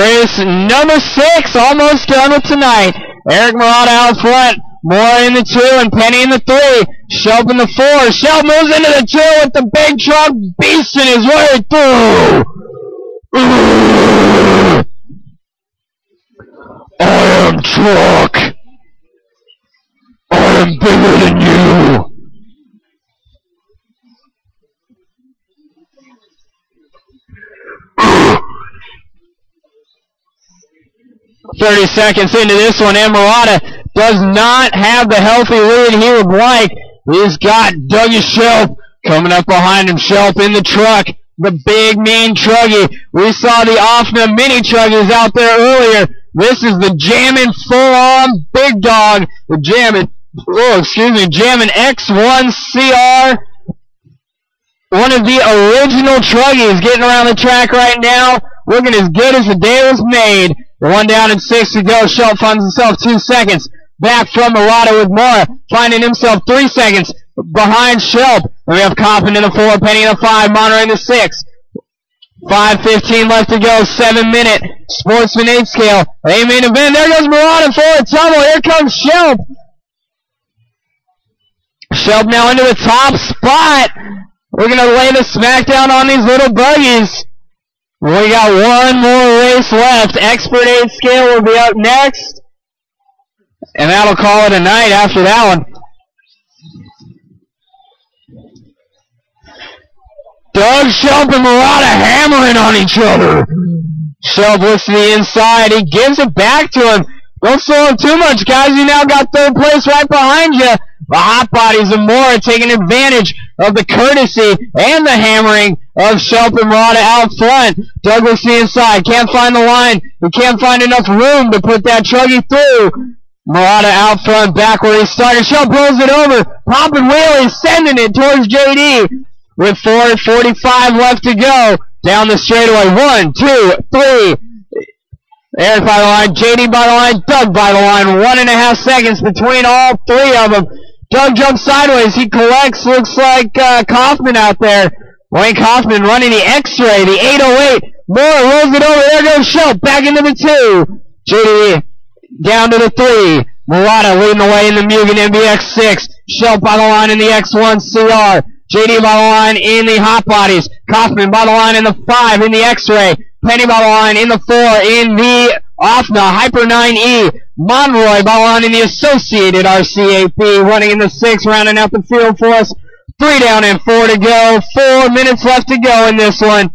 Race number 6, almost done with tonight. Eric Murata out front. Moore in the 2 and Penny in the 3. Shelp in the 4. Shelp moves into the 2 with the big truck beasting his way through. I am truck. I am bigger than you. "30 seconds into this one, and Murata does not have the healthy lead he would like. He's got Dougie Shelp coming up behind him. Shelp in the truck, the big mean truggy. We saw the AFNA mini truggies out there earlier. This is the jammin' full-on big dog, the jammin' X1 CR. One of the original truggies getting around the track right now, looking as good as the day was made. 1 down and 6 to go. Shelp finds himself 2 seconds. Back from Murata with Mora, finding himself 3 seconds behind Shelp. And we have Coffin in the 4, Penny in the 5, Monterey in the 6. 5:15 left to go, 7-minute Sportsman 8th scale. A main event. There goes Murata for a tumble. Here comes Shelp. Shelp now into the top spot. We're going to lay the smackdown on these little buggies. We got one more race left. Expert 8th scale will be up next. And that'll call it a night after that one. Doug Shelp and Murata hammering on each other. Shelp looks to the inside. He gives it back to him. Don't slow him too much, guys. You now got 3rd place right behind you. The hot bodies and more are taking advantage of the courtesy and the hammering of Shelp and Murata out front. Doug looks to the inside. Can't find the line. He can't find enough room to put that truggy through. Murata out front, back where he started. Shelp rolls it over. Popping wheelies, sending it towards JD. With 4:45 left to go. Down the straightaway. 1, 2, 3. Eric by the line. JD by the line. Doug by the line. 1.5 seconds between all 3 of them. Doug jumps sideways. He collects. Looks like Kaufman out there. Wayne Kaufman running the X-ray. The 808. Moore rolls it over. There goes Shelp. Back into the 2. JD down to the 3. Murata leading the way in the Mugen MBX6. Shelp by the line in the X1 CR. JD by the line in the hot bodies. Kaufman by the line in the 5 in the X-ray. Penny by the line in the 4 in the AFNA Hyper 9E. Monroy by the line in the Associated RC8B. Running in the 6, rounding out the field for us. 3 down and 4 to go. 4 minutes left to go in this one.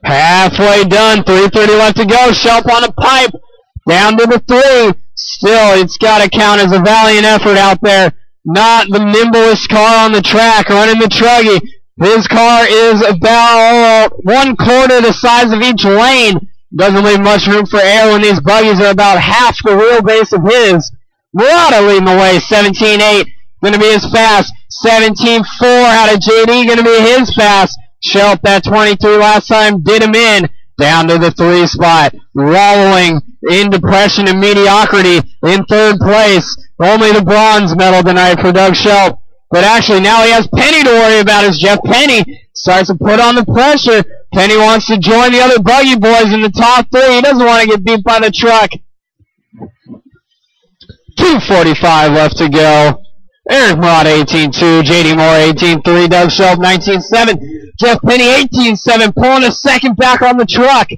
Halfway done, 3:30 left to go. Shelp on a pipe, down to the 3. Still, it's got to count as a valiant effort out there. Not the nimblest car on the track, running the truggy. His car is about 1/4 the size of each lane. Doesn't leave much room for air when these buggies are about half the wheelbase of his. Murata leading the way, 17.8, going to be his fast. 17.4 out of JD, going to be his fast. Shelp, that 23 last time, did him in. Down to the 3 spot. Wallowing in depression and mediocrity in 3rd place. Only the bronze medal tonight for Doug Shelp. But actually, now he has Penny to worry about as Jeff Penny starts to put on the pressure. Penny wants to join the other buggy boys in the top 3. He doesn't want to get beat by the truck. 2:45 left to go. Eric Murata 18.2, JD Moore 18.3, Doug Shelp 19.7, Jeff Penny 18.7, pulling a second back on the truck.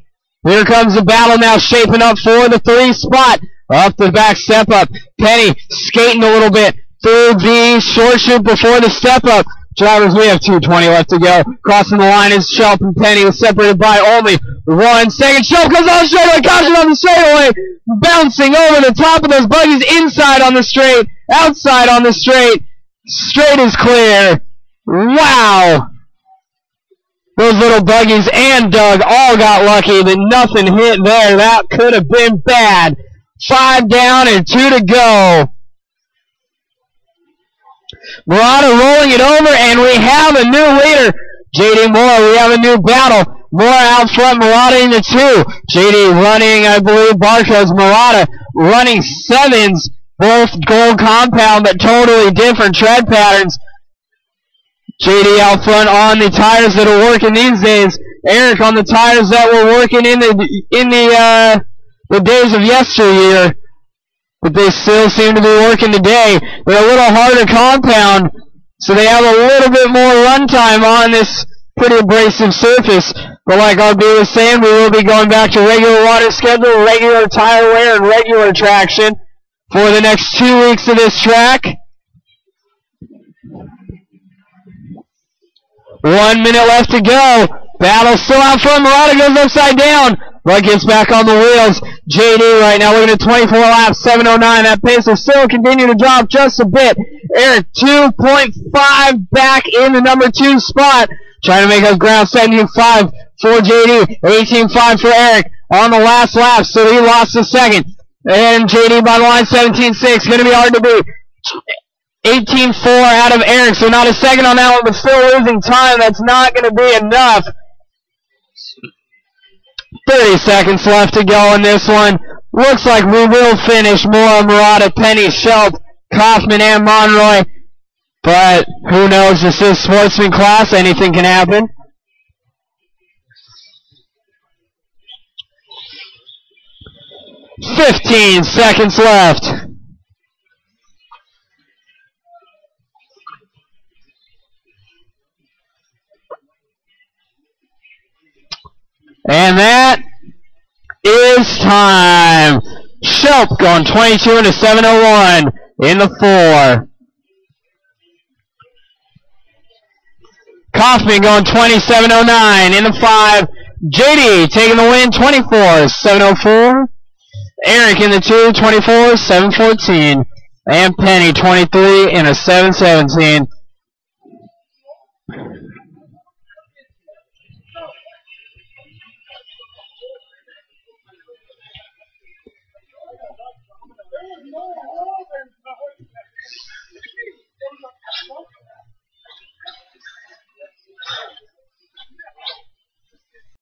Here comes the battle now, shaping up for the 3 spot. Up the back step up. Penny skating a little bit through the short chute before the step up. Drivers, we have 2:20 left to go. Crossing the line is Shelp and Penny, separated by only 1 second. Shelp comes on the straightaway, caution on the straightaway, bouncing over the top of those buggies, inside on the straight, outside on the straight. Straight is clear. Wow. Those little buggies and Doug all got lucky that nothing hit there. That could have been bad. 5 down and 2 to go. Murata rolling it over, and we have a new leader. JD Moore, we have a new battle. Moore out front, Murata in the 2. JD running, I believe, Barco's. Murata running 7s, both gold compound, but totally different tread patterns. JD out front on the tires that are working these days. Eric on the tires that were working in the days of yesteryear, but they still seem to be working today. They're a little harder compound, so they have a little bit more run time on this pretty abrasive surface. But like RB was saying, we will be going back to regular water schedule, regular tire wear, and regular traction for the next 2 weeks of this track. 1 minute left to go. Battle still out front. Murata goes upside down, but gets back on the wheels. JD right now looking at 24 laps, 7:09. That pace will still continue to drop just a bit. Eric 2.5 back in the number 2 spot, trying to make up ground. 17.5 for JD, 18.5 for Eric on the last lap, so he lost a second. And JD by the line, 17.6, going to be hard to beat. 18.4 out of Eric, so not a second on that one, but still losing time. That's not going to be enough. 30 seconds left to go in this one. Looks like we will finish Moore, Murata, Penny, Schultz, Kaufman, and Monroy. But who knows? This is Sportsman class. Anything can happen. "15 seconds left. And that is time. Schultz going 22 into 7:01 in the 4. Kaufman going 27:09 in the 5. JD taking the win, 24:704. Eric in the 2, 24:714. And Penny 23 in a 7:17.